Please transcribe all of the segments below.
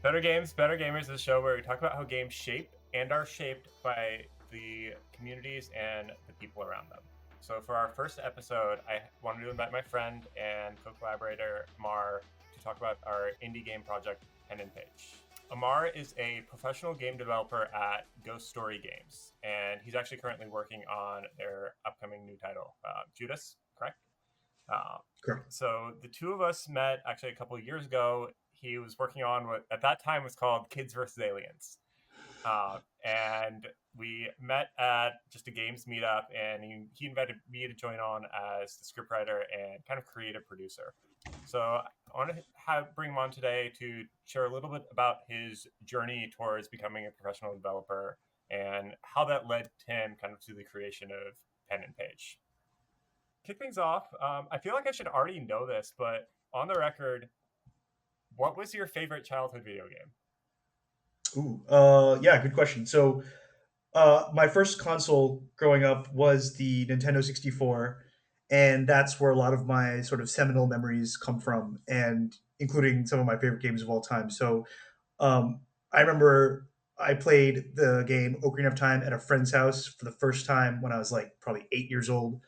Better Games, Better Gamers is a show where we talk about how games shape and are shaped by the communities and the people around them. So for our first episode, I wanted to invite my friend and co-collaborator, Amar, to talk about our indie game project, Penn and Paige. Amar is a professional game developer at Ghost Story Games, and he's actually currently working on their upcoming new title, Judas, correct? Correct. So the two of us met actually a couple of years ago. He was working on what at that time was called Kids versus Aliens. And we met at just a games meetup, and he invited me to join on as the scriptwriter and kind of creative producer. So I want to bring him on today to share a little bit about his journey towards becoming a professional developer and how that led him kind of to the creation of Penn and Paige. Kick things off, I feel like I should already know this, but on the record, what was your favorite childhood video game? Yeah, good question. So, my first console growing up was the Nintendo 64, and that's where a lot of my sort of seminal memories come from, and including some of my favorite games of all time. So, I remember I played the game Ocarina of Time at a friend's house for the first time when I was like probably 8 years old,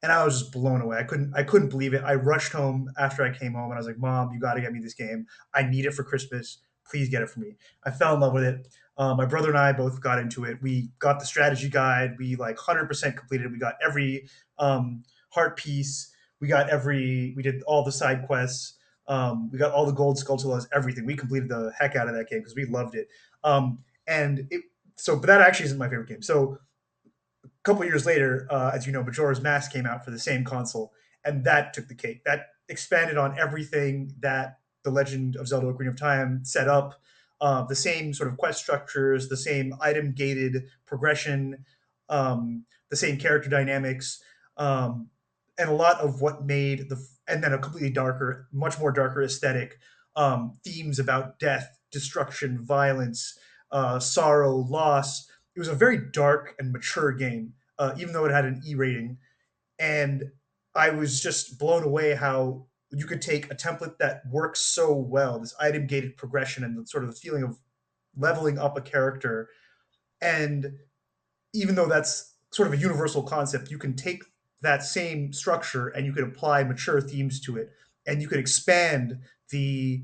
and I was just blown away. I couldn't believe it. I rushed home after I came home, and I was like, "Mom, you got to get me this game. I need it for Christmas. Please get it for me." I fell in love with it. My brother and I both got into it. We got the strategy guide. We like 100% completed. We got every heart piece. We did all the side quests. We got all the gold skulltulas, everything. We completed the heck out of that game because we loved it. And it so, but that actually isn't my favorite game. So couple years later, as you know, Majora's Mask came out for the same console, and that took the cake. That expanded on everything that the Legend of Zelda: Ocarina of Time set up. The same sort of quest structures, the same item gated progression, the same character dynamics, and a lot of what made and then a completely darker, much more darker aesthetic, themes about death, destruction, violence, sorrow, loss. It was a very dark and mature game, even though it had an E rating. And I was just blown away how you could take a template that works so well, this item gated progression and the sort of the feeling of leveling up a character. And even though that's sort of a universal concept, you can take that same structure and you could apply mature themes to it. And you could expand the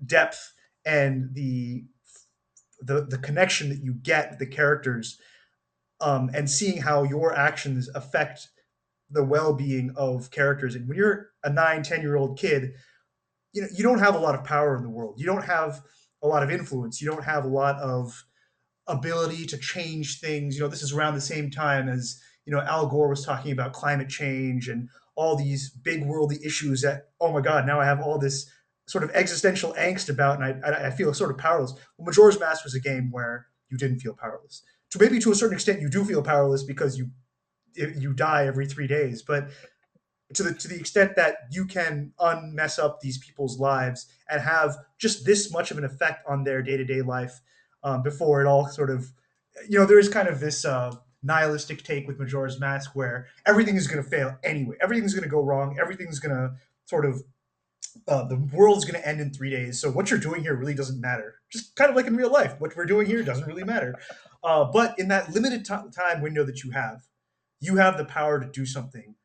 depth and the connection that you get with the characters, and seeing how your actions affect the well-being of characters. And when you're a 9, 10-year-old kid, you don't have a lot of power in the world. You don't have a lot of influence. You don't have a lot of ability to change things. This is around the same time as Al Gore was talking about climate change and all these big worldly issues that, oh my God, now I have all this sort of existential angst about, and I feel sort of powerless. Well, Majora's Mask was a game where you didn't feel powerless. To maybe to a certain extent, you do feel powerless because you die every 3 days, but to the extent that you can unmess up these people's lives and have just this much of an effect on their day-to-day life, before it all sort of, there is kind of this nihilistic take with Majora's Mask where everything is going to fail anyway. Everything's going to go wrong. Everything's going to sort of, the world's going to end in 3 days. So what you're doing here really doesn't matter. Just kind of like in real life, what we're doing here doesn't really matter. But in that limited time window that you have the power to do something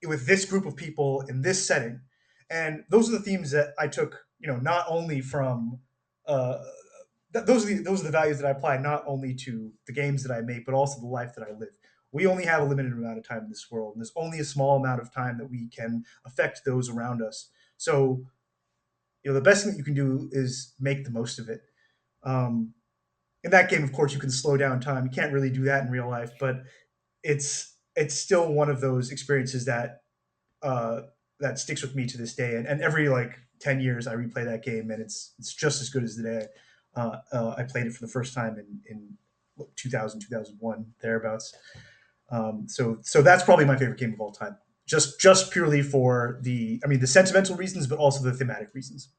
with this group of people in this setting. And those are the themes that I took, not only from, those are the values that I apply not only to the games that I make, but also the life that I live. We only have a limited amount of time in this world, and there's only a small amount of time that we can affect those around us. So, the best thing that you can do is make the most of it. Um, in that game, of course, you can slow down time. You can't really do that in real life, but it's still one of those experiences uh, that sticks with me to this day. And every like 10 years, I replay that game, and it's just as good as the day I played it for the first time in 2000, 2001 thereabouts. So that's probably my favorite game of all time. Just purely for the sentimental reasons, but also the thematic reasons.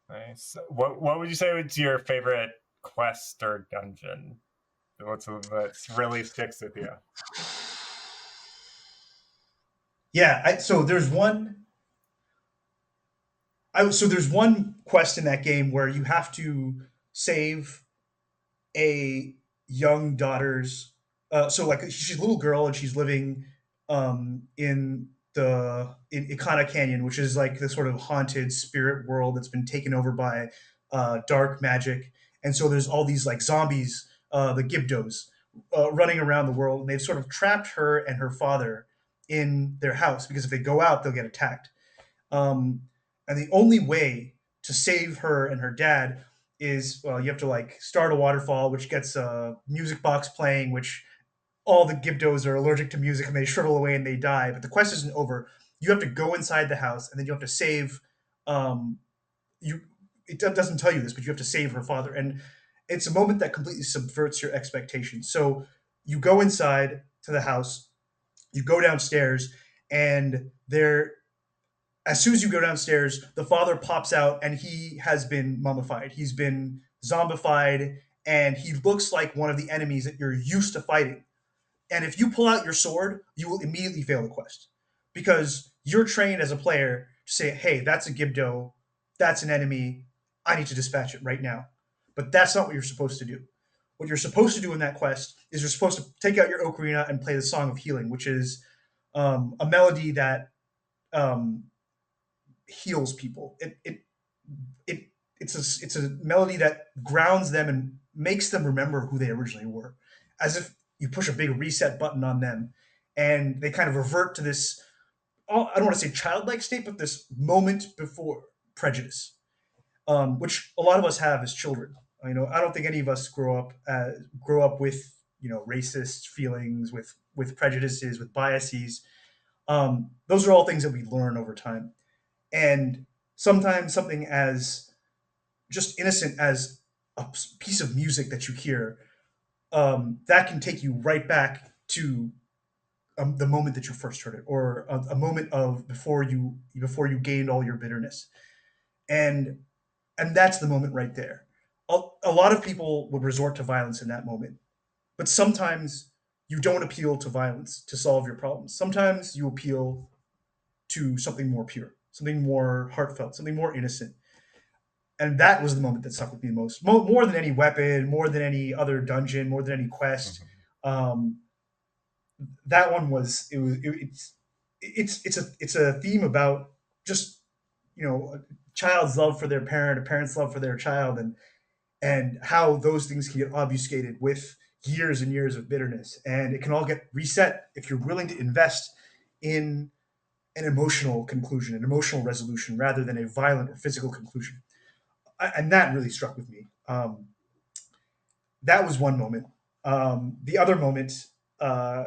Nice. What would you say was your favorite quest or dungeon? What's that really sticks with you? Yeah, so there's one. So there's one quest in that game where you have to save a young daughter's so like she's a little girl and she's living in the in Ikana Canyon, which is like the sort of haunted spirit world that's been taken over by dark magic. And so there's all these like zombies, the Gibdos, running around the world, and they've sort of trapped her and her father in their house because if they go out, they'll get attacked. Um, and the only way to save her and her dad is, well, you have to like start a waterfall, which gets a music box playing, which all the Gibdos are allergic to music and they shrivel away and they die. But the quest isn't over. You have to go inside the house and then you have to save. Um, you it doesn't tell you this, but you have to save her father, and it's a moment that completely subverts your expectations. So you go inside to the house, you go downstairs, and there as soon as you go downstairs, the father pops out and he has been mummified. He's been zombified and he looks like one of the enemies that you're used to fighting. And if you pull out your sword, you will immediately fail the quest because you're trained as a player to say, hey, that's a Gibdo, that's an enemy, I need to dispatch it right now. But that's not what you're supposed to do. What you're supposed to do in that quest is you're supposed to take out your ocarina and play the Song of Healing, which is a melody that um, heals people. It it's a melody that grounds them and makes them remember who they originally were, as if you push a big reset button on them, and they kind of revert to this. I don't want to say childlike state, but this moment before prejudice, which a lot of us have as children. I don't think any of us grow up with racist feelings, with prejudices, with biases. Those are all things that we learn over time. And sometimes something as just innocent as a piece of music that you hear, that can take you right back to the moment that you first heard it, or a moment of before you gained all your bitterness, and that's the moment right there. A lot of people would resort to violence in that moment, but sometimes you don't appeal to violence to solve your problems. Sometimes you appeal to something more pure, something more heartfelt, something more innocent. And that was the moment that stuck with me the most, more than any weapon, more than any other dungeon, more than any quest. Mhm. Um, that one was it was it's a theme about just a child's love for their parent, a parent's love for their child, and how those things can get obfuscated with years and years of bitterness, and it can all get reset if you're willing to invest in an emotional conclusion, an emotional resolution, rather than a violent or physical conclusion. And that really struck with me. That was one moment. The other moment, uh,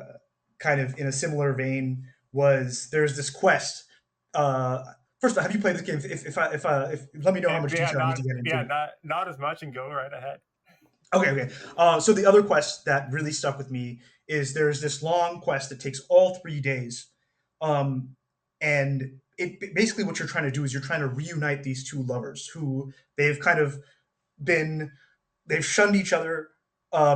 kind of in a similar vein, was there's this quest. Uh, First of all, have you played this game? If let me know how much Yeah, detail I need to get into. not as much, and go right ahead. Okay, okay. So the other quest that really stuck with me is there's this long quest that takes all 3 days, um, and basically what you're trying to do is you're trying to reunite these two lovers who they've kind of been they've shunned each other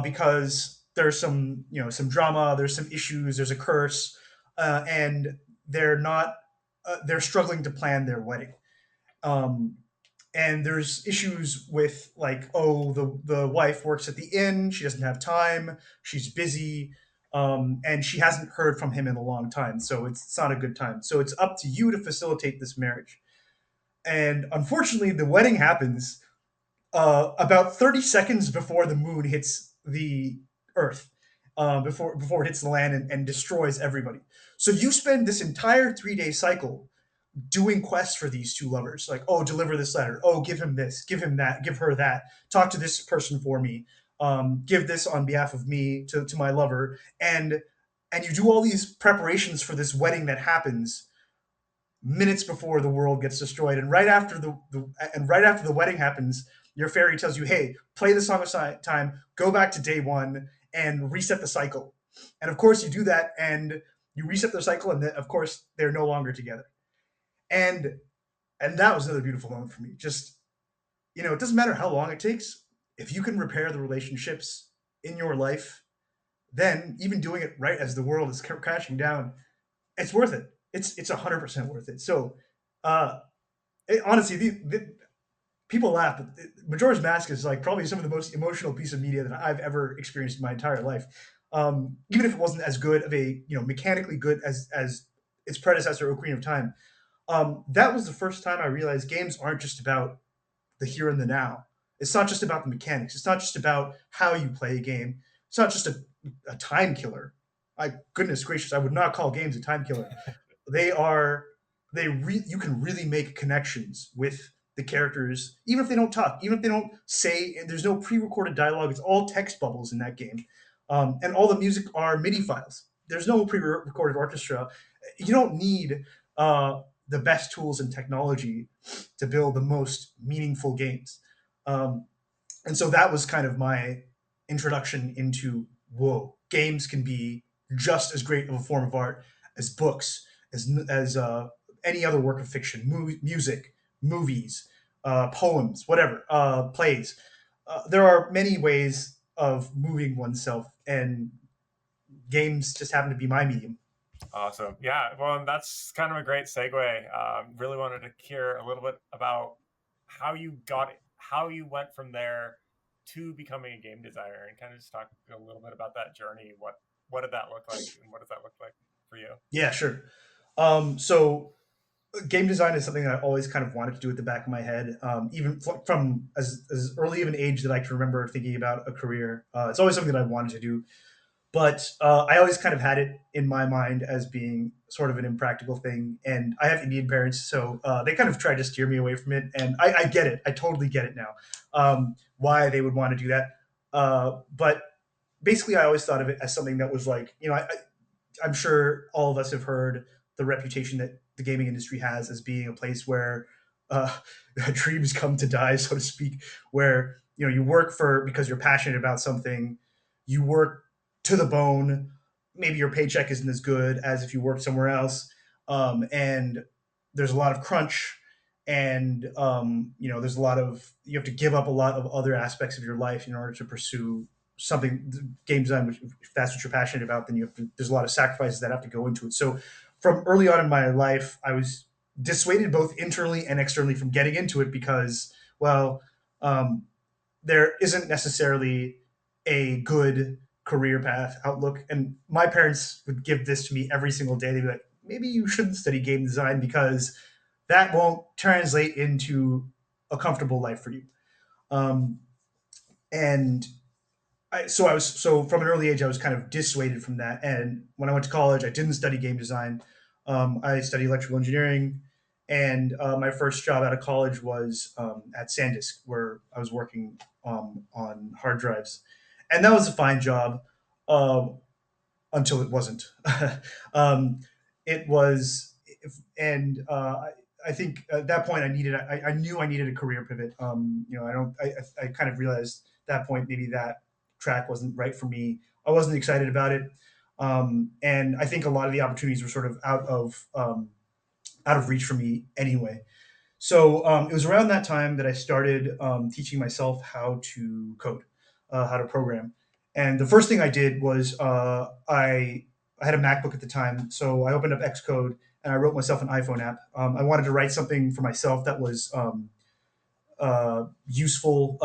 because there's some drama, there's some issues, there's a curse, and they're not they're struggling to plan their wedding. Um, and there's issues with like, oh, the wife works at the inn, she doesn't have time, she's busy, and she hasn't heard from him in a long time, so it's not a good time. So it's up to you to facilitate this marriage. And unfortunately, the wedding happens about 30 seconds before the moon hits the Earth, before it hits the land and destroys everybody. So you spend this entire 3 day cycle doing quests for these two lovers, like, oh, deliver this letter, oh, give him this, give him that, give her that, talk to this person for me, give this on behalf of me to my lover, and you do all these preparations for this wedding that happens minutes before the world gets destroyed, and right after the wedding happens, your fairy tells you, hey, play the Song of Time, go back to day one and reset the cycle. And of course you do that, and you reset the cycle, and then of course they're no longer together. And and that was another beautiful moment for me. Just, it doesn't matter how long it takes. If you can repair the relationships in your life, then even doing it right as the world is crashing down, it's worth it. It's 100% worth it. So, uh, honestly, people laugh, but Majora's Mask is like probably some of the most emotional piece of media that I've ever experienced in my entire life. Even if it wasn't as good of a mechanically good as its predecessor, Ocarina of Time, that was the first time I realized games aren't just about the here and the now. It's not just about the mechanics. It's not just about how you play a game. It's not just a time killer. I goodness gracious, I would not call games a time killer. They are you can really make connections with the characters, even if they don't talk, even if they don't say. There's no pre-recorded dialogue. It's all text bubbles in that game, and all the music are MIDI files. There's no pre-recorded orchestra. You don't need the best tools and technology to build the most meaningful games. Um, and so that was kind of my introduction into whoa, games can be just as great of a form of art as books, as any other work of fiction, music, movies, poems, whatever, plays. There are many ways of moving oneself, and games just happen to be my medium. Awesome. Yeah. Well, and that's kind of a great segue. Really wanted to hear a little bit about how you got it, how you went from there to becoming a game designer, and kind of just talk a little bit about that journey. What did that look like, and what does that look like for you? Yeah, sure. So game design is something I always kind of wanted to do at the back of my head, even from as early of an age that I can remember thinking about a career. It's always something that I wanted to do, but I always kind of had it in my mind as being sort of an impractical thing. And I have Indian parents, so they kind of tried to steer me away from it. And I get it. I totally get it now, why they would want to do that. But basically, I always thought of it as something that was like, I'm sure all of us have heard the reputation that the gaming industry has as being a place where uh, dreams come to die, so to speak. Where you work for because you're passionate about something, you work to the bone. Maybe your paycheck isn't as good as if you work somewhere else, and there's a lot of crunch, and there's a lot of you have to give up a lot of other aspects of your life in order to pursue something game design, which if that's what you're passionate about, then there's a lot of sacrifices that have to go into it. So from early on in my life, I was dissuaded both internally and externally from getting into it because, well, um, there isn't necessarily a good career path outlook. And my parents would give this to me every single day. They'd be like, maybe you shouldn't study game design because that won't translate into a comfortable life for you. Um, and so from an early age I was kind of dissuaded from that. And when I went to college, I didn't study game design. I studied electrical engineering, and my first job out of college was at SanDisk, where I was working on hard drives, and that was a fine job until it wasn't. um, it was, and I think at that point I knew I needed a career pivot. I kind of realized at that point maybe that track wasn't right for me. I wasn't excited about it, and I think a lot of the opportunities were sort of out of reach for me anyway. So it was around that time that I started teaching myself how to code, how to program. And the first thing I did was I had a MacBook at the time, so I opened up Xcode and I wrote myself an iPhone app. I wanted to write something for myself that was useful,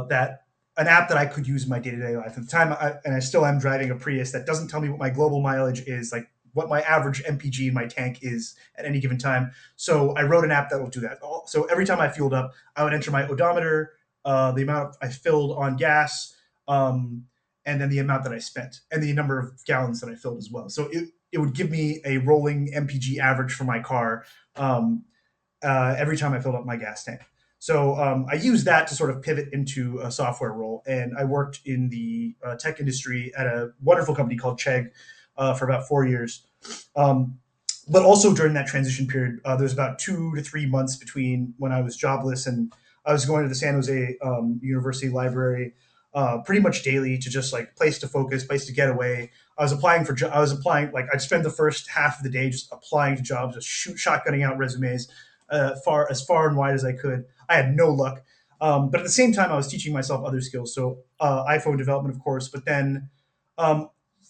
that an app that I could use in my day to day life. At the time, and I still am driving a Prius that doesn't tell me what my global mileage is, like what my average MPG in my tank is at any given time. So I wrote an app that will do that. So every time I fueled up, I would enter my odometer, the amount I filled on gas, um, and then the amount that I spent, and the number of gallons that I filled as well. So it would give me a rolling MPG average for my car every time I filled up my gas tank. So I used that to sort of pivot into a software role, and I worked in the tech industry at a wonderful company called Chegg for about 4 years. Um, but also during that transition period, there was about 2 to 3 months between when I was jobless and I was going to the San Jose University Library pretty much daily to just like place to focus, place to get away. I was applying like I'd spend the first half of the day just applying to jobs, just shotgunning out resumes far and wide as I could. I had no luck, but at the same time, I was teaching myself other skills. So iPhone development, of course, but then um,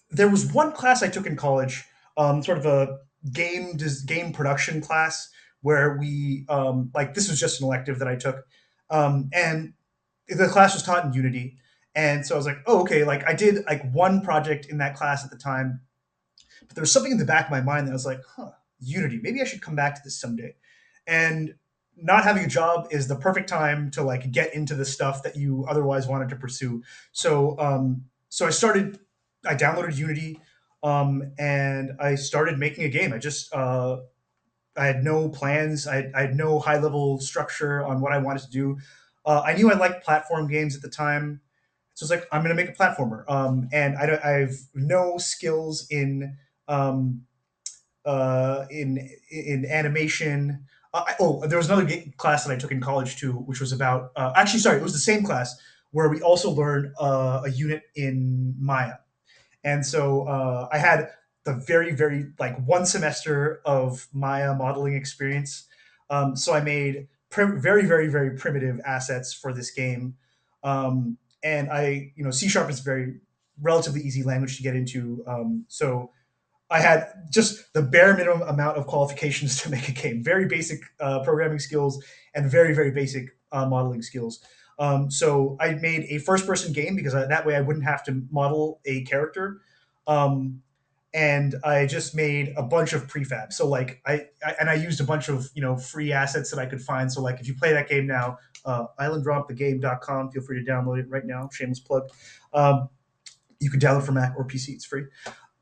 there was one class I took in college, sort of a game production class where we like this was just an elective that I took, And the class was taught in Unity, and so I was like, oh, okay. Like I did like one project in that class at the time, but there was something in the back of my mind that I was like, huh, Unity. Maybe I should come back to this someday. And not having a job is the perfect time to like get into the stuff that you otherwise wanted to pursue. So I started. I downloaded Unity, and I started making a game. I had no plans. I had no high level structure on what I wanted to do. I knew I liked platform games at the time, so I was like, I'm going to make a platformer. And I have no skills um, in animation. There was another class that I took in college too, which was about actually, sorry, it was the same class where we also learned a unit in Maya. And so I had the very like one semester of Maya modeling experience. So I made very primitive assets for this game. And C sharp is very relatively easy language to get into. So I had just the bare minimum amount of qualifications to make a game. Very basic programming skills and very basic modeling skills. So I made a first-person game because that way I wouldn't have to model a character. Um, and I just made a bunch of prefab. So like I used a bunch of free assets that I could find. So like if you play that game now, islanddropthegame.com, feel free to download it right now. Shameless plug. Um, you can download for Mac or PC. It's free.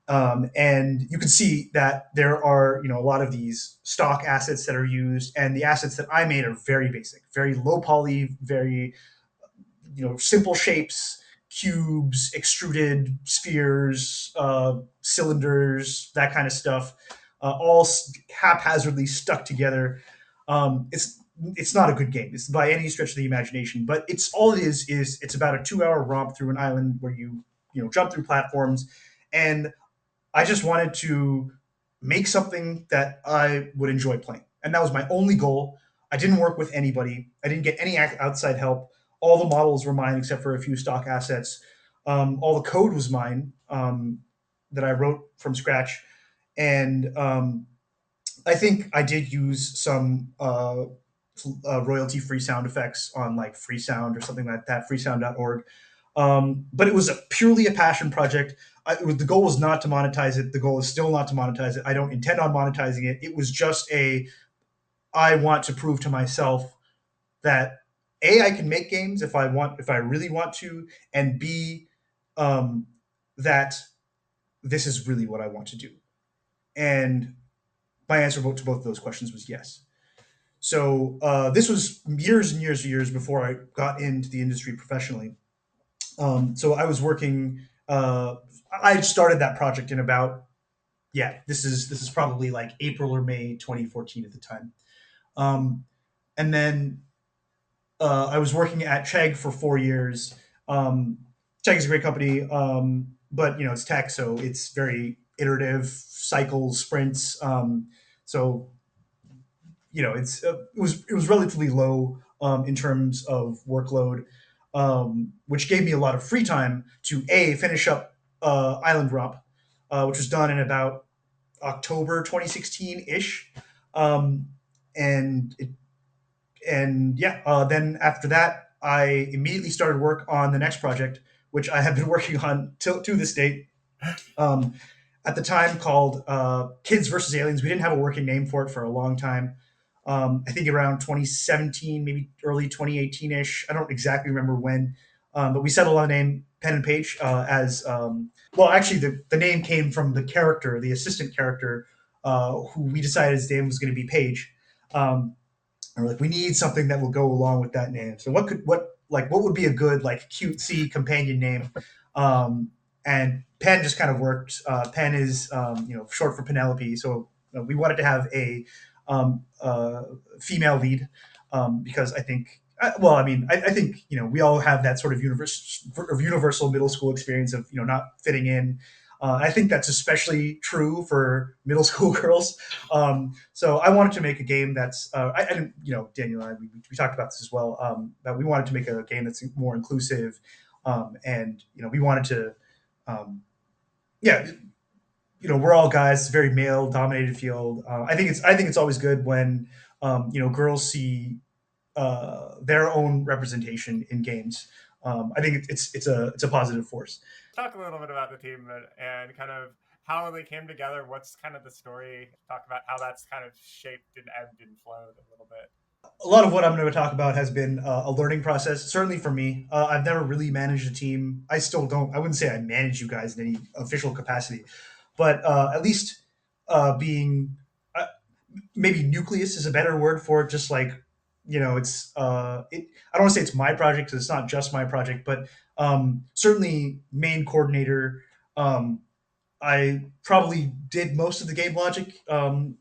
And you can see that there are a lot of these stock assets that are used, and the assets that I made are very basic, very low poly, very simple shapes, cubes, extruded spheres, cylinders, that kind of stuff, all haphazardly stuck together. It's not a good game. It's by any stretch of the imagination, but it's all it is it's about a 2 hour romp through an island where you jump through platforms, and I just wanted to make something that I would enjoy playing. And that was my only goal. I didn't work with anybody. I didn't get any outside help. All the models were mine except for a few stock assets. All the code was mine that I wrote from scratch. And I think I did use some royalty free sound effects on like Freesound or something like that, freesound.org. But it was purely a passion project. The goal was not to monetize it. The goal is still not to monetize it. I don't intend on monetizing it. It was just I want to prove to myself that I can make games if I really want to, and B, um, that this is really what I want to do. And my answer to both of those questions was yes. So this was years and years and years before I got into the industry professionally. So I was working. I started that project in about this is probably like April or May 2014 at the time. Um, and then I was working at Chegg for 4 years. Chegg is a great company, but it's tech, so it's very iterative, cycles, sprints. So it was relatively low in terms of workload, which gave me a lot of free time to finish up Island Romp, which was done in about October 2016 ish, um, and then after that I immediately started work on the next project, which I have been working on to this date. Um, at the time called Kids versus Aliens. We didn't have a working name for it for a long time. I think around 2017, maybe early 2018 ish. I don't exactly remember when, but we settled on the name Penn and Paige as well. Actually, the name came from the character, the assistant character, who we decided his name was going to be Paige. And we're like, we need something that will go along with that name. So what would be a good like cutesy companion name? And Penn just kind of worked. Penn is short for Penelope, so we wanted to have a female lead because I think. Well, I mean, I think we all have that sort of universal middle school experience of not fitting in. I think that's especially true for middle school girls. So I wanted to make a game that's I didn't Daniel and I we talked about this as well, that we wanted to make a game that's more inclusive, and we wanted to yeah we're all guys, very male dominated field. I think it's always good when girls see their own representation in games. I think it's a positive force. Talk a little bit about the team and kind of how they came together. What's kind of the story? Talk about how that's kind of shaped and ebbed and flowed a little bit. A lot of what I'm going to talk about has been a learning process. Certainly for me, I've never really managed a team. I still don't. I wouldn't say I manage you guys in any official capacity, but at least being uh, maybe nucleus is a better word for it. Just like it's I don't want to say it's my project because it's not just my project, but certainly main coordinator. I probably did most of the game logic and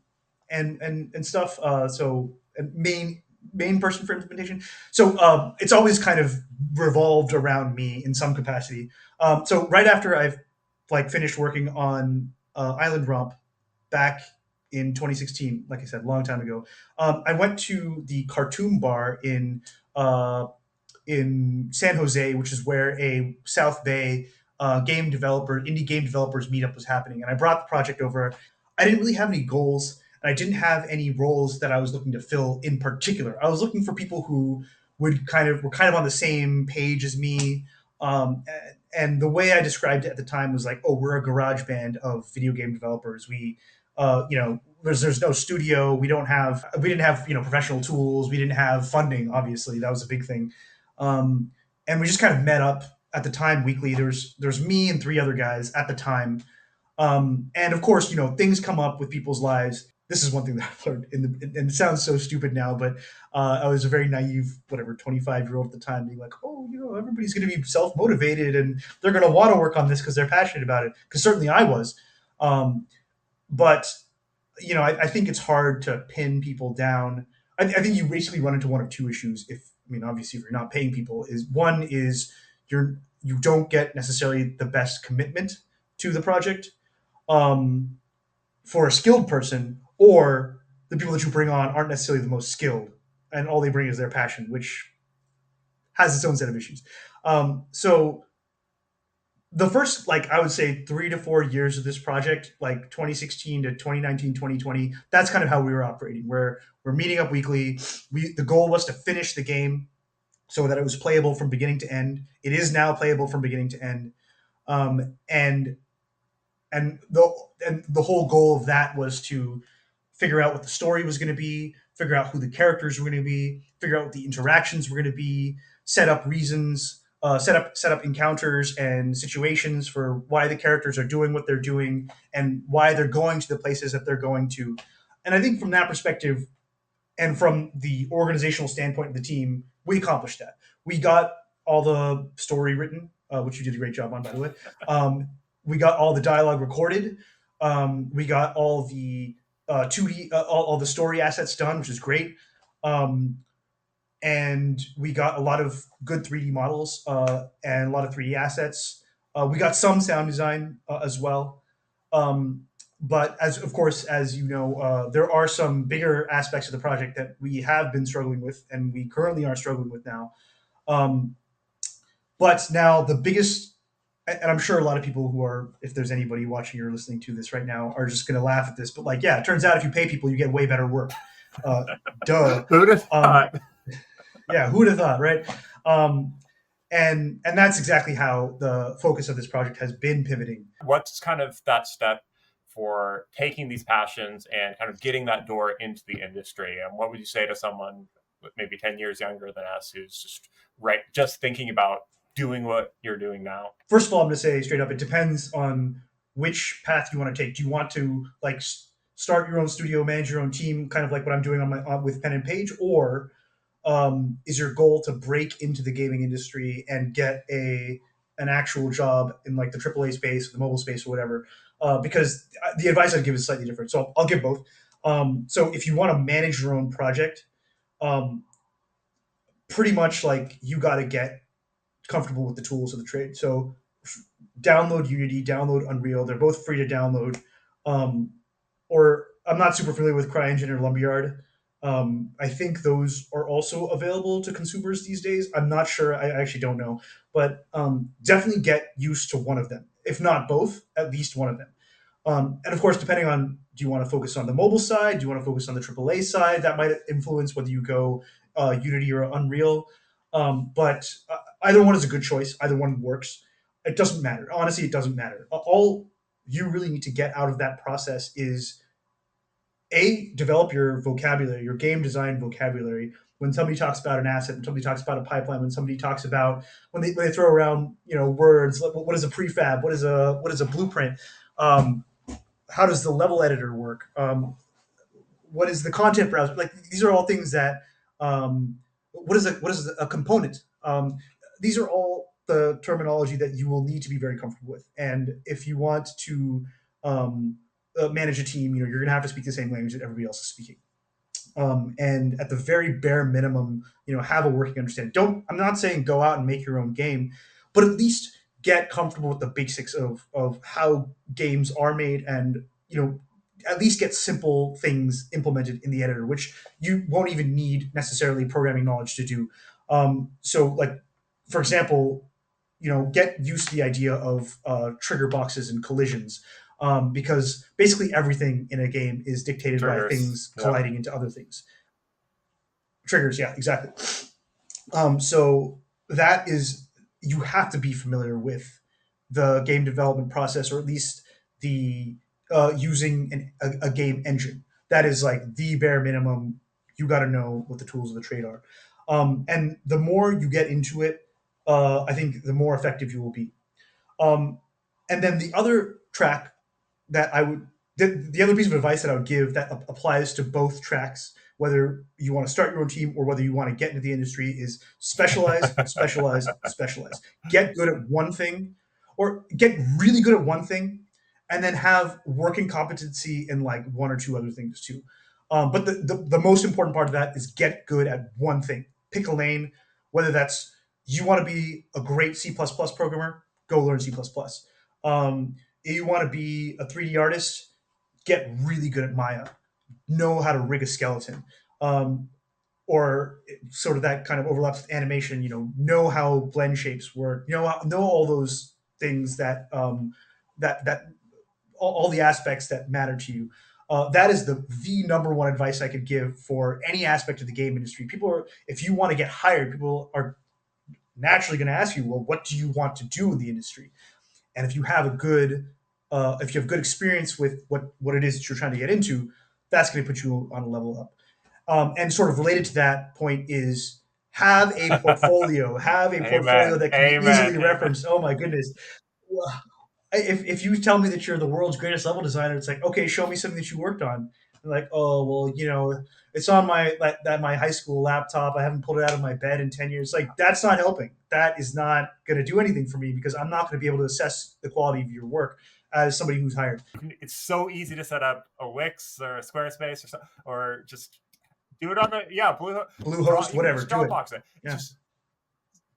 stuff. So and main person for implementation. So it's always kind of revolved around me in some capacity. So right after I've like finished working on Island Romp back in 2016, like I said, a long time ago, I went to the Khartoum bar uh, in San Jose, which is where a South Bay indie game developers meetup was happening. And I brought the project over. I didn't really have any goals, and I didn't have any roles that I was looking to fill in particular. I was looking for people who were kind of on the same page as me. And the way I described it at the time was like, oh, we're a garage band of video game developers. There's no studio. We didn't have professional tools. We didn't have funding. Obviously, that was a big thing. Um, and we just kind of met up at the time weekly. There's me and three other guys at the time, and of course, things come up with people's lives. This is one thing that I've learned and it sounds so stupid now, but I was a very naive, whatever, 25-year-old at the time, being like, oh, everybody's going to be self motivated and they're going to want to work on this because they're passionate about it. Because certainly I was, but I think it's hard to pin people down. I think you basically run into one of two issues. Obviously, if you're not paying people, is one is you don't get necessarily the best commitment to the project um, for a skilled person, or the people that you bring on aren't necessarily the most skilled, and all they bring is their passion, which has its own set of issues. So the first, like, I would say 3 to 4 years of this project, like 2016 to 2019, 2020, that's kind of how we were operating. We're meeting up weekly. The goal was to finish the game so that it was playable from beginning to end. It is now playable from beginning to end. Um, and and the whole goal of that was to figure out what the story was going to be, figure out who the characters were going to be, figure out what the interactions were going to be, set up reasons, set up encounters and situations for why the characters are doing what they're doing and why they're going to the places that they're going to. And I think from that perspective, and from the organizational standpoint of the team, we accomplished that. We got all the story written, which you did a great job on, by the way. Um, we got all the dialogue recorded. We got all the 2D, all the story assets done, which is great. Um, and we got a lot of good 3D models and a lot of 3D assets. We got some sound design as well. Um, but as of course, as you know, there are some bigger aspects of the project that we have been struggling with, and we currently are struggling with now. Um, but now the biggest, and I'm sure a lot of people who are, if there's anybody watching or listening to this right now, are just going to laugh at this. But like, yeah, it turns out if you pay people, you get way better work. Uh, Duh. Who'd have Um, thought? yeah, who would have thought, right? Um, and that's exactly how the focus of this project has been pivoting. What's kind of that step for taking these passions and kind of getting that door into the industry? And what would you say to someone maybe 10 years younger than us who's just thinking about doing what you're doing now? First of all, I'm going to say straight up, it depends on which path you want to take. Do you want to like start your own studio, manage your own team, kind of like what I'm doing with Penn and Page, or is your goal to break into the gaming industry and get an actual job in like the AAA space, the mobile space, or whatever? Because the advice I'd give is slightly different. So I'll give both. So if you want to manage your own project, um, pretty much like you got to get comfortable with the tools of the trade. So download Unity, download Unreal. They're both free to download. Um, or I'm not super familiar with CryEngine or Lumberyard. I think those are also available to consumers these days. I'm not sure. I actually don't know, but definitely get used to one of them. If not both, at least one of them. And of course, depending on, do you want to focus on the mobile side? Do you want to focus on the AAA side? That might influence whether you go Unity or Unreal. But either one is a good choice. Either one works. It doesn't matter. Honestly, it doesn't matter. All you really need to get out of that process is develop your vocabulary, your game design vocabulary. When somebody talks about an asset, when somebody talks about a pipeline, when somebody talks about when they throw around words, like, what is a prefab, what is a blueprint, um, how does the level editor work, what is the content browser? Like, these are all things that what is a component? These are all the terminology that you will need to be very comfortable with. And if you want to manage a team, you're going to have to speak the same language that everybody else is speaking. And at the very bare minimum, have a working understanding. Don't I'm not saying go out and make your own game, but at least get comfortable with the basics of how games are made, and at least get simple things implemented in the editor, which you won't even need necessarily programming knowledge to do. So, like, for example, get used to the idea of trigger boxes and collisions, because basically everything in a game is dictated by Triggers. things Yep. colliding into other things. Triggers, yeah, exactly. So that is you have to be familiar with the game development process, or at least the using a game engine. That is like the bare minimum. You got to know what the tools of the trade are, and the more you get into it, I think the more effective you will be. Um, and then the other track that I would the other piece of advice that I would give that applies to both tracks, whether you want to start your own team or whether you want to get into the industry, is specialize, specialize, specialize. Get good at one thing, or get really good at one thing, and then have working competency in like one or two other things too. But the most important part of that is get good at one thing. Pick a lane, whether that's you want to be a great C++ programmer, go learn C++. You want to be a 3D artist, get really good at Maya, know how to rig a skeleton, um, or sort of that kind of overlaps with animation. Know how blend shapes work. Know all those things that that all the aspects that matter to you. That is the number one advice I could give for any aspect of the game industry. If you want to get hired, people are naturally going to ask you, well, what do you want to do in the industry? And if you have good experience with what it is that you're trying to get into, that's going to put you on a level up. And sort of related to that point is have a portfolio Amen. that can be Amen. easily Amen. referenced. Oh my goodness. If you tell me that you're the world's greatest level designer, it's like, okay, show me something that you worked on. I'm like, oh well, it's on my high school laptop. I haven't pulled it out of my bed in 10 years. Like, that's not helping. That is not going to do anything for me, because I'm not going to be able to assess the quality of your work as somebody who's hired. It's so easy to set up a Wix or a Squarespace or just do it on the Blue draw. Bluehost, You can whatever, just do it. Dropbox it. Yeah. Just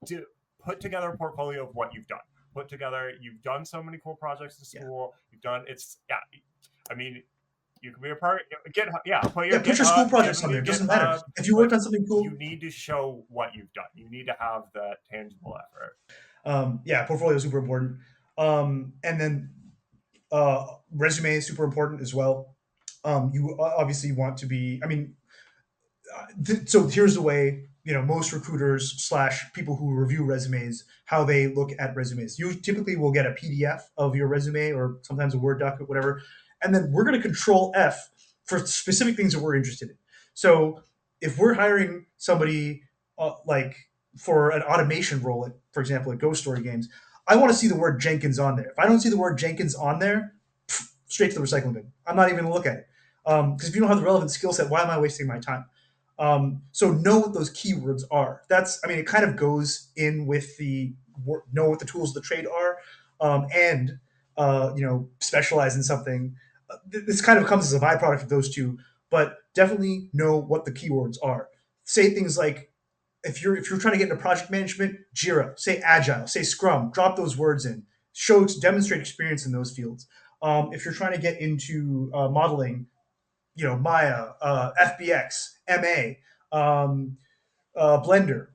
do put together a portfolio of what you've done. Put together. You've done so many cool projects in Yeah. school. You've done it's yeah. I mean, you can be a part. GitHub, yeah. Put your Yeah, put your school GitHub. Give projects them on your there. It doesn't matter. GitHub. If you But worked on something you cool, need to show what you've done. You need to have that tangible effort. yeah, portfolio is super important. And then resume is super important as well. You obviously want to be. I mean, so here's the way most recruiters slash people who review resumes, how they look at resumes. You typically will get a PDF of your resume, or sometimes a Word document, whatever, and then we're going to control F for specific things that we're interested in. So if we're hiring somebody like for an automation role, for example, at Ghost Story Games, I want to see the word Jenkins on there. If I don't see the word Jenkins on there, straight to the recycling bin. I'm not even going to look at it, because if you don't have the relevant skill set, why am I wasting my time? So know what those keywords are. It kind of goes in with the know what the tools of the trade are, and specialize in something. This kind of comes as a byproduct of those two, but definitely know what the keywords are. Say things like, if you're trying to get into project management, Jira. Say Agile. Say Scrum. Drop those words in. Demonstrate experience in those fields. If you're trying to get into modeling, Maya, FBX, MA, Blender,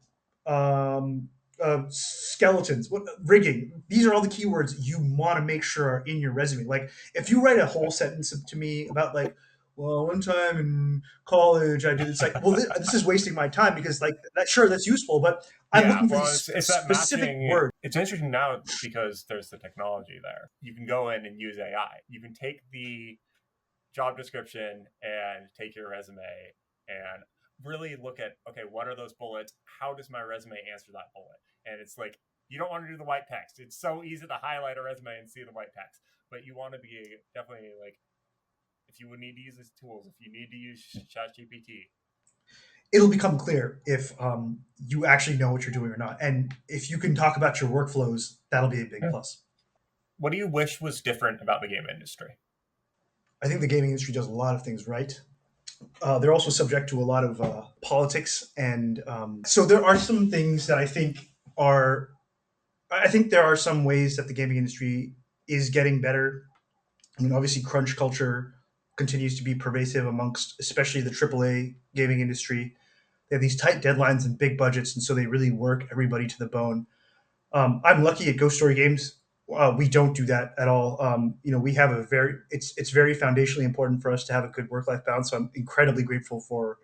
skeletons, rigging. These are all the keywords you want to make sure are in your resume. Like, if you write a whole sentence to me about, like, well, one time in college I did. It's like, well, this is wasting my time because like that. Sure, that's useful, but I'm Yeah, looking for well, these it's that specific matching. words. It's interesting now because there's the technology there. You can go in and use AI. You can take the job description and take your resume and really look at, okay, what are those bullets? How does my resume answer that bullet? And it's like, you don't want to do the white text. It's so easy to highlight a resume and see the white text, but you want to be definitely like, if you would need to use these tools, if you need to use ChatGPT. It'll become clear if you actually know what you're doing or not, and if you can talk about your workflows, that'll be a big Yeah. plus. What do you wish was different about the game industry? I think the gaming industry does a lot of things right. They're also subject to a lot of politics, and so there are some things that I think are. I think there are some ways that the gaming industry is getting better. I mean, obviously, crunch culture continues to be pervasive amongst, especially the AAA gaming industry. They have these tight deadlines and big budgets, and so they really work everybody to the bone. I'm lucky at Ghost Story Games. We don't do that at all. We have a very it's very foundationally important for us to have a good work life balance. So I'm incredibly grateful for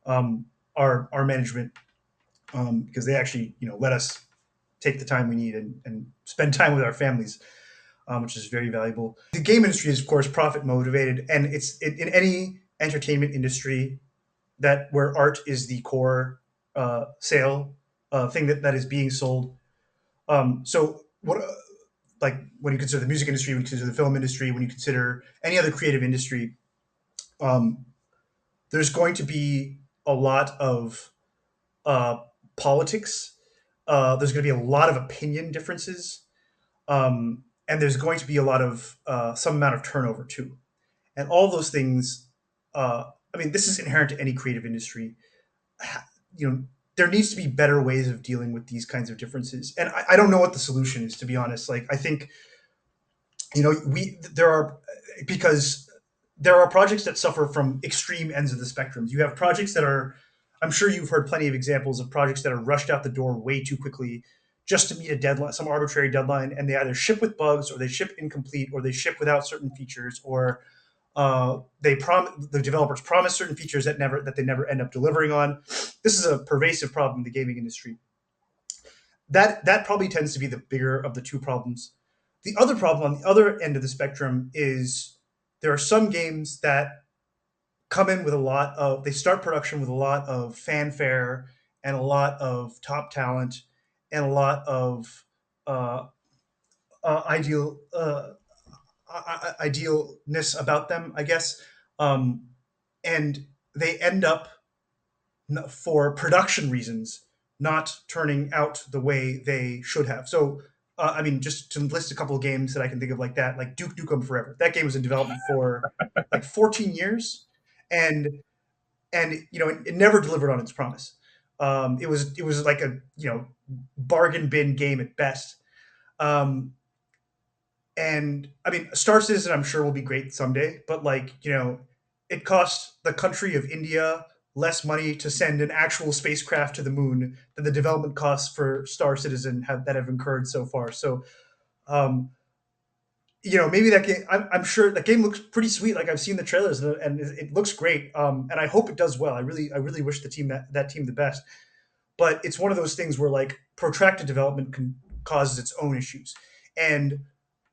our management because they actually let us take the time we need and spend time with our families, which is very valuable. The game industry is of course profit motivated, and it's in any entertainment industry that where art is the core sale thing that is being sold. So what like when you consider the music industry, when you consider the film industry, when you consider any other creative industry, um, there's going to be a lot of uh, politics. There's going to be a lot of opinion differences, and there's going to be a lot of some amount of turnover too. And all those things. I mean, this is inherent to any creative industry. You know, there needs to be better ways of dealing with these kinds of differences. And I don't know what the solution is, to be honest. Like, I think we there are because there are projects that suffer from extreme ends of the spectrum. You have projects that are, I'm sure you've heard plenty of examples of projects that are rushed out the door way too quickly just to meet a deadline, some arbitrary deadline, and they either ship with bugs or they ship incomplete or they ship without certain features or the developers promise certain features that they never end up delivering on. This is a pervasive problem in the gaming industry. That probably tends to be the bigger of the two problems. The other problem on the other end of the spectrum is there are some games that come in with a lot of they start production with a lot of fanfare and a lot of top talent and a lot of uh, ideal idealness about them, I guess, um, and they end up for production reasons not turning out the way they should have. So, I mean, just to list a couple of games that I can think of like that, like Duke Nukem Forever. That game was in development for like 14 years, and it never delivered on its promise. It was like a bargain bin game at best. Um, and I mean, Star Citizen, I'm sure will be great someday, but it cost the country of India less money to send an actual spacecraft to the moon than the development costs for Star Citizen have incurred so far. So, um, maybe that game. I'm sure that game looks pretty sweet. Like I've seen the trailers and it looks great. And I hope it does well. I really wish the team that team the best. But it's one of those things where like protracted development can causes its own issues, and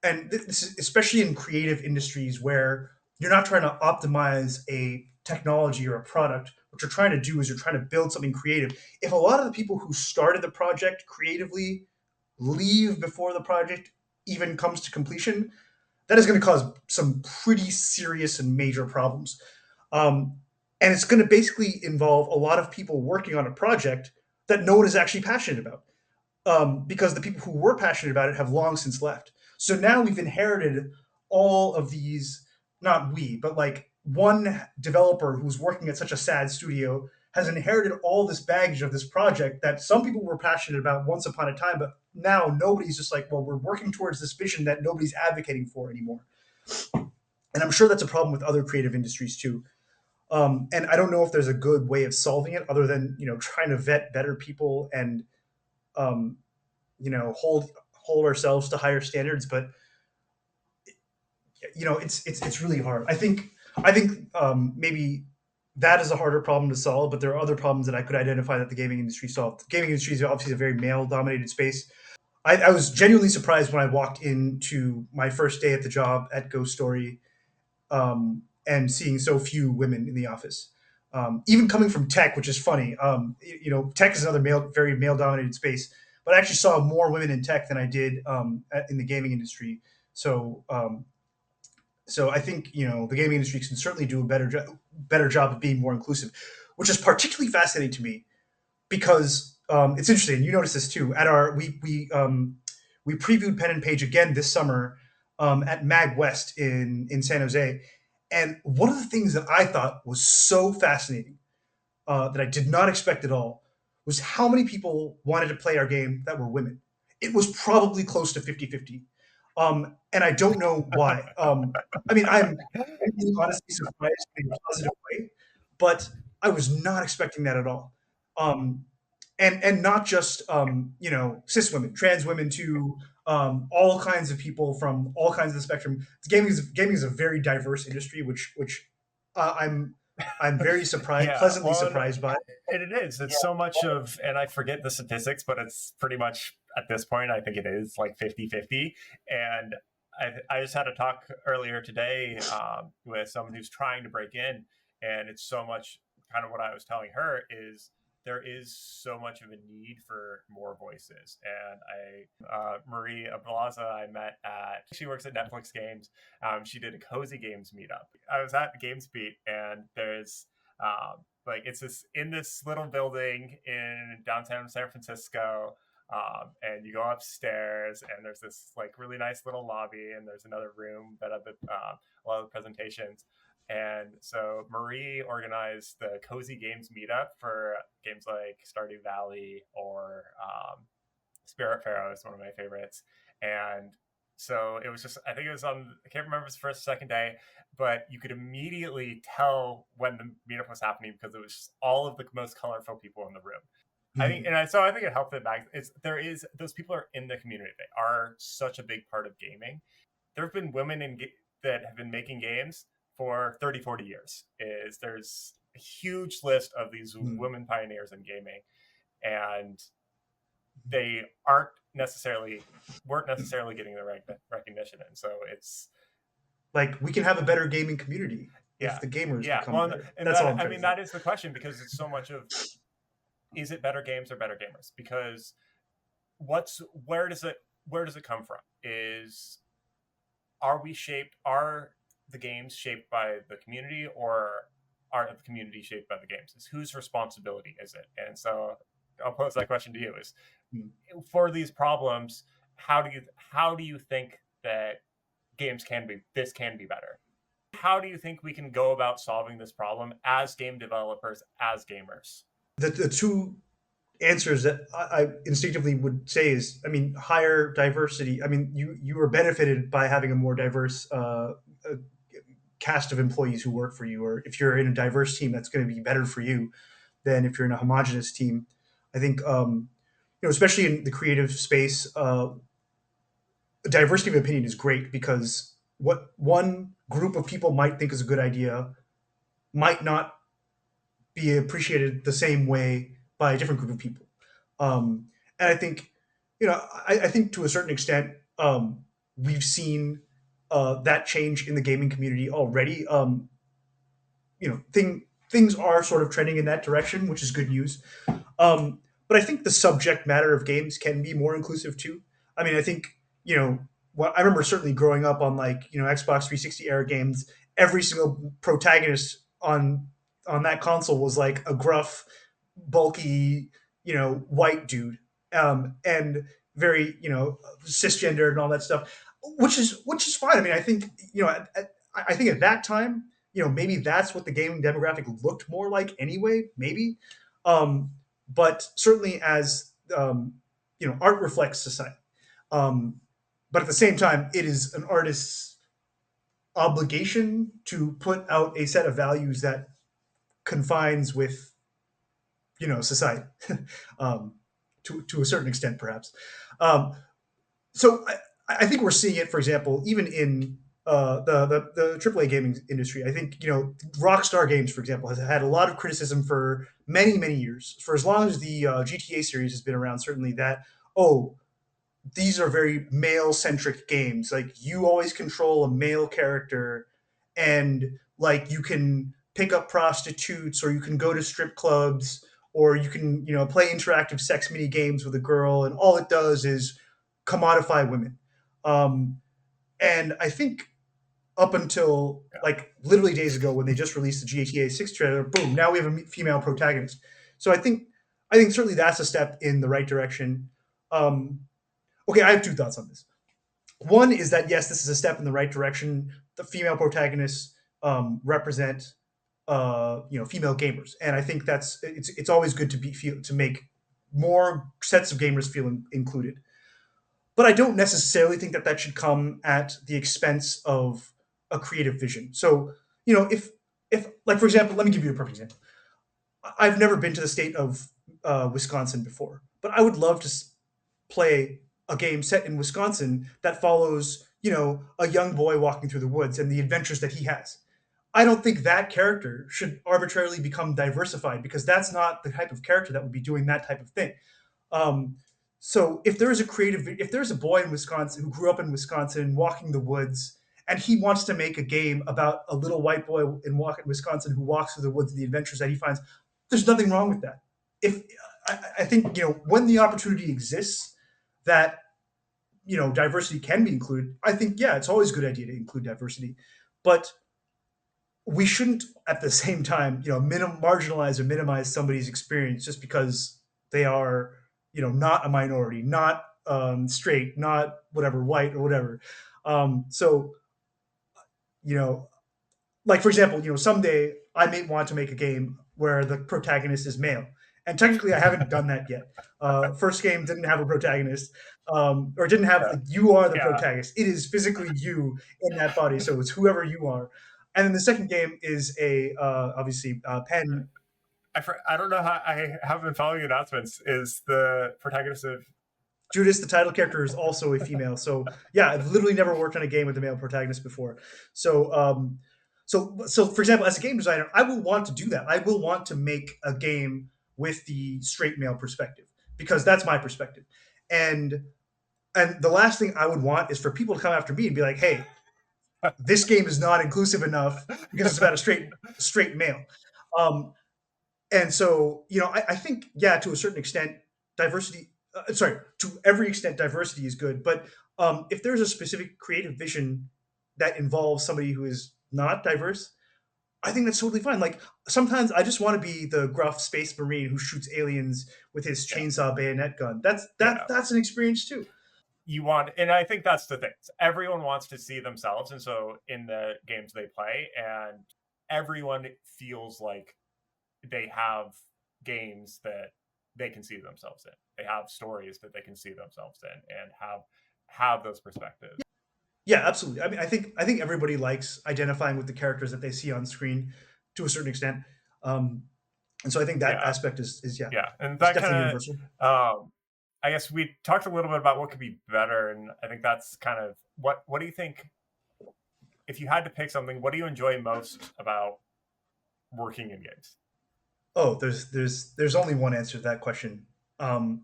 this is especially in creative industries where you're not trying to optimize a technology or a product. What you're trying to do is you're trying to build something creative. If a lot of the people who started the project creatively leave before the project even comes to completion, that is going to cause some pretty serious and major problems. Um, and it's going to basically involve a lot of people working on a project that no one is actually passionate about, because the people who were passionate about it have long since left. So now we've inherited all of these, not we, but like one developer who's working at such a sad studio has inherited all this baggage of this project that some people were passionate about once upon a time, but now nobody's just like, well, we're working towards this vision that nobody's advocating for anymore. And I'm sure that's a problem with other creative industries too. And I don't know if there's a good way of solving it other than trying to vet better people and um, hold ourselves to higher standards. But it's really hard. I think I think maybe that is a harder problem to solve, but there are other problems that I could identify that the gaming industry solved. The gaming industry is obviously a very male dominated space. I was genuinely surprised when I walked into my first day at the job at Ghost Story, and seeing so few women in the office. Even coming from tech, which is funny. Tech is another very male dominated space, but I actually saw more women in tech than I did in the gaming industry. So so I think the gaming industry can certainly do a better job of being more inclusive, which is particularly fascinating to me because it's interesting. You noticed this too. At our we previewed Penn and Page again this summer at Mag West in San Jose, and one of the things that I thought was so fascinating that I did not expect at all was how many people wanted to play our game that were women. It was probably close to 50-50. And I don't know why. I mean, I'm being honestly surprised in a positive way, but I was not expecting that at all. Um, and not just cis women, trans women too, all kinds of people from all kinds of the spectrum. Gaming is a very diverse industry, which I'm very surprised, Yeah, pleasantly well, surprised by. it is. It's so much of, and I forget the statistics, but it's pretty much at this point, I think it is like 50-50. And I just had a talk earlier today with someone who's trying to break in. And it's so much kind of what I was telling her is there is so much of a need for more voices. And Marie Ablaza, I met she works at Netflix Games. She did a Cozy Games meetup. I was at Games Beat, and there's like it's this in this little building in downtown San Francisco. And you go upstairs, and there's this like really nice little lobby, and there's another room that had a lot of the presentations. And so Marie organized the Cozy Games meetup for games like Stardew Valley or Spirit Pharaoh is one of my favorites. And so it was just, I think it was on, I can't remember if it was the first or second day, but you could immediately tell when the meetup was happening because it was just all of the most colorful people in the room. I think, Mhm. so I think it helped it back. There is those people are in the community. They are such a big part of gaming. There have been women that have been making games for 30, 40 years. There's a huge list of these Mhm. women pioneers in gaming, and they weren't necessarily getting the right recognition. And so it's Like we can have a better gaming community if yeah, the gamers yeah. become Well, better. and That's all that I'm I trying to mean say. that is the question because it's so much of is it better games or better gamers? Because what's where does it come from? Are the games shaped by the community, or are the community shaped by the games? Is whose responsibility is it? And so I'll pose that question to you: is Mhm. for these problems, how do you think that this can be better? How do you think we can go about solving this problem as game developers, as gamers? The two answers that I instinctively would say is, I mean, higher diversity. I mean, you are benefited by having a more diverse cast of employees who work for you, or if you're in a diverse team, that's going to be better for you than if you're in a homogenous team. I think, especially in the creative space, diversity of opinion is great because what one group of people might think is a good idea might not be appreciated the same way by a different group of people. And I think, I think to a certain extent, we've seen that change in the gaming community already. Things are sort of trending in that direction, which is good news. But I think the subject matter of games can be more inclusive too. I mean, I think well, I remember certainly growing up on Xbox 360 era games. Every single protagonist on that console was like a gruff, bulky, white dude, and very cisgender and all that stuff, which is fine. I mean, I think I think at that time, maybe that's what the gaming demographic looked more like anyway. Maybe, um, but certainly as art reflects society. Um, but at the same time, it is an artist's obligation to put out a set of values that confines with society, um, to a certain extent, perhaps. Um, so I think we're seeing it, for example, even in the AAA gaming industry. I think Rockstar Games, for example, has had a lot of criticism for many years, for as long as the GTA series has been around. Certainly, that oh, these are very male centric games. Like you always control a male character, and like you can pick up prostitutes, or you can go to strip clubs, or you can play interactive sex mini games with a girl, and all it does is commodify women. Um, and I think up until Yeah. like literally days ago when they just released the GTA 6 trailer, boom, now we have a female protagonist. So I think certainly that's a step in the right direction. Um, okay, I have two thoughts on this. One is that yes, this is a step in the right direction. The female protagonists represent female gamers, and I think it's always good to make more sets of gamers feel included. But I don't necessarily think that that should come at the expense of a creative vision. So if like for example, let me give you a perfect example. I've never been to the state of Wisconsin before, but I would love to play a game set in Wisconsin that follows, a young boy walking through the woods and the adventures that he has. I don't think that character should arbitrarily become diversified because that's not the type of character that would be doing that type of thing. Um, so if there's a boy in Wisconsin who grew up in Wisconsin, walking the woods, and he wants to make a game about a little white boy in Wisconsin who walks through the woods and the adventures that he finds, there's nothing wrong with that. If I think when the opportunity exists that diversity can be included, I think yeah, it's always a good idea to include diversity, but we shouldn't at the same time marginalize or minimize somebody's experience just because they are not a minority, not straight, not whatever, white or whatever. So you know like for example, someday I may want to make a game where the protagonist is male, and technically I haven't done that yet. First game didn't have a protagonist, or didn't have Yeah. like you are the Yeah. protagonist. It is physically you in that body, so it's whoever you are. And then the second game is a obviously Penn. I don't know how I haven't been following announcements. Is the protagonist of Judas, the title character, is also a female. So yeah, I've literally never worked on a game with a male protagonist before. So so for example, as a game designer, I will want to do that. I will want to make a game with the straight male perspective because that's my perspective. And and the last thing I would want is for people to come after me and be like, "Hey, this game is not inclusive enough because it's about a straight male." Um, and so I think yeah, to a certain extent diversity sorry, to every extent diversity is good, but if there's a specific creative vision that involves somebody who is not diverse, I think that's totally fine. Like sometimes I just want to be the gruff space marine who shoots aliens with his yeah, chainsaw bayonet gun. That's yeah. that's an experience too. You want, and I think that's the thing. Everyone wants to see themselves, and so in the games they play, and everyone feels like they have games that they can see themselves in. They have stories that they can see themselves in, and have those perspectives. Yeah, absolutely. I mean, I think everybody likes identifying with the characters that they see on screen to a certain extent, um, and so I think that Yeah, aspect is yeah, yeah, and it's that definitely kind universal. of. I guess we talked a little bit about what could be better, and I think that's kind of what do you think if you had to pick something? What do you enjoy most about working in games? Oh, there's only one answer to that question. Um,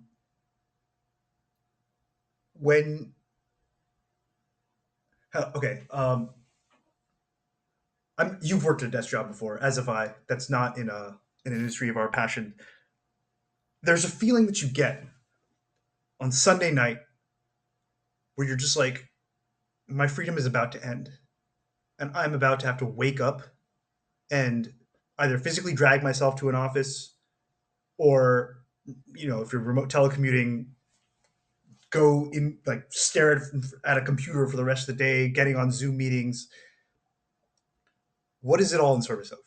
when okay, you've worked a desk job before, as have I. That's not in an industry of our passion. There's a feeling that you get on Sunday night where you're just like, my freedom is about to end, and I'm about to have to wake up and either physically drag myself to an office, or if you're remote telecommuting, go in like stare at a computer for the rest of the day, getting on Zoom meetings. What is it all in service of?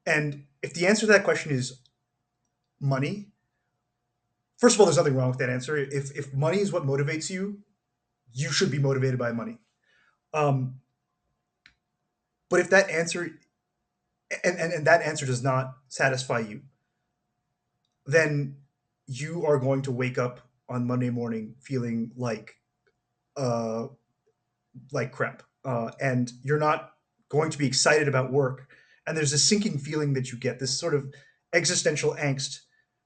And if the answer to that question is money, first of all, there's nothing wrong with that answer. If money is what motivates you, you should be motivated by money. Um, but if that answer and that answer does not satisfy you, then you are going to wake up on Monday morning feeling like uh, like crap, and you're not going to be excited about work. And there's a sinking feeling that you get, this sort of existential angst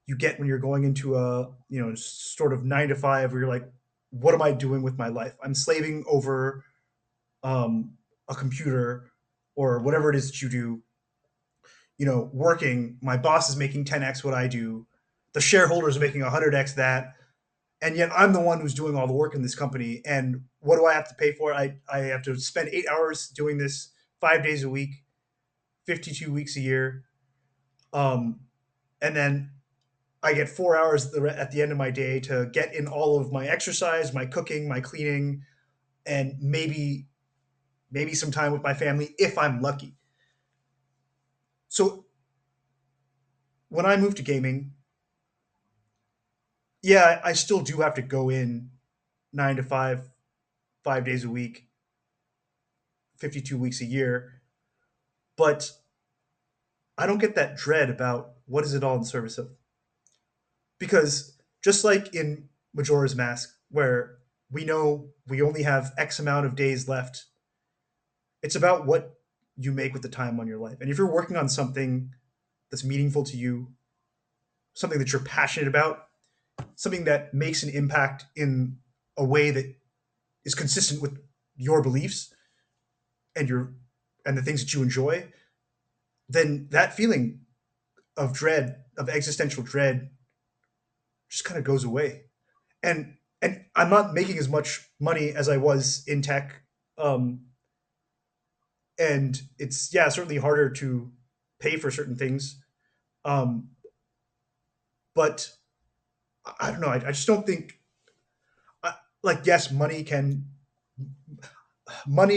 you get when you're going into a sort of 9 to 5 where you're like, what am I doing with my life? I'm slaving over a computer or whatever it is that you do. Working. My boss is making 10x what I do. The shareholders are making 100x that, and yet I'm the one who's doing all the work in this company. And what do I have to pay for? I have to spend 8 hours doing this 5 days a week, 52 weeks a year, um, and then I get 4 hours at the end of my day to get in all of my exercise, my cooking, my cleaning, and maybe some time with my family if I'm lucky. So when I moved to gaming, yeah, I still do have to go in 9 to 5, 5 days a week, 52 weeks a year, but I don't get that dread about what is it all in service of. Because just like in Majora's Mask, where we know we only have X amount of days left, it's about what you make with the time on your life. And if you're working on something that's meaningful to you, something that you're passionate about, something that makes an impact in a way that is consistent with your beliefs and the things that you enjoy, then that feeling of dread, of existential dread, just kind of goes away. And I'm not making as much money as I was in tech, um, and it's certainly harder to pay for certain things. Um, but I don't know. I just don't think like yes, money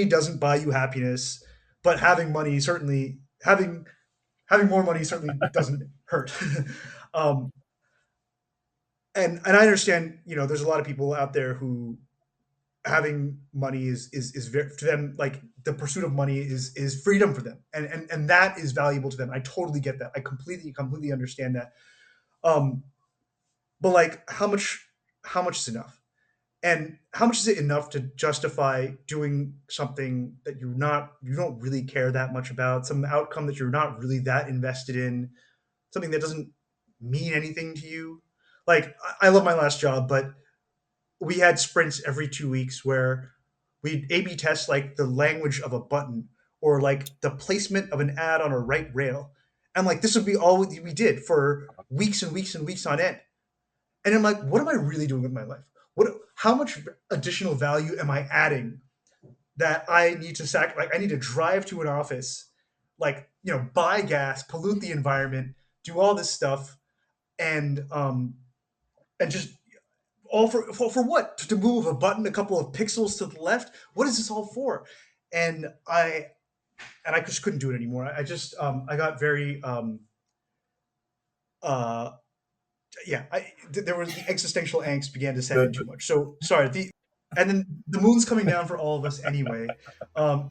doesn't buy you happiness, but having more money certainly doesn't hurt. um, and I understand, there's a lot of people out there who having money is very, to them, like the pursuit of money is freedom for them, and that is valuable to them. I totally get that. I completely understand that. Um, but like, how much is enough? And how much is it enough to justify doing something that you don't really care that much about, some outcome that you're not really that invested in, something that doesn't mean anything to you? Like, I love my last job, but we had sprints every 2 weeks where we'd A/B test like the language of a button or like the placement of an ad on a right rail, and like this would be all we did for weeks and weeks and weeks on end. And I'm like, what am I really doing with my life? How much additional value am I adding that I need to like I need to drive to an office, like, buy gas, pollute the environment, do all this stuff, and just all for what? To move a button a couple of pixels to the left? What is this all for? And I just couldn't do it anymore. I just I got very uh there was the existential angst began to set in too The, much. So sorry. And then the moon's coming down for all of us anyway.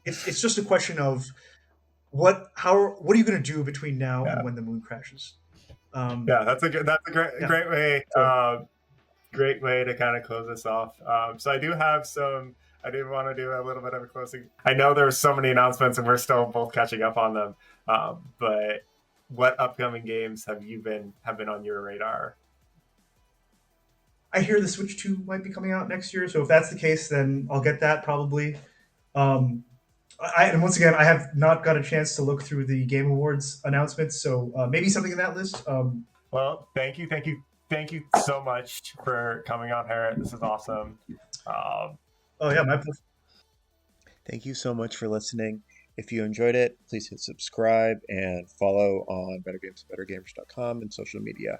It's just a question of what are you going to do between now and yeah, when the moon crashes? Um, yeah, that's a great yeah. great way. So Great way to kind of close this off. So I do have some. I did want to do a little bit of a closing. I know there were so many announcements, and we're still both catching up on them. But what upcoming games have been on your radar? I hear the Switch 2 might be coming out next year. So if that's the case, then I'll get that probably. Um, and once again, I have not got a chance to look through the Game Awards announcements, so maybe something in that list. Well, thank you so much for coming on here. This is awesome. Um, Oh yeah, my Thank you so much for listening. If you enjoyed it, please hit subscribe and follow on bettergamesandbettergamers.com and social media.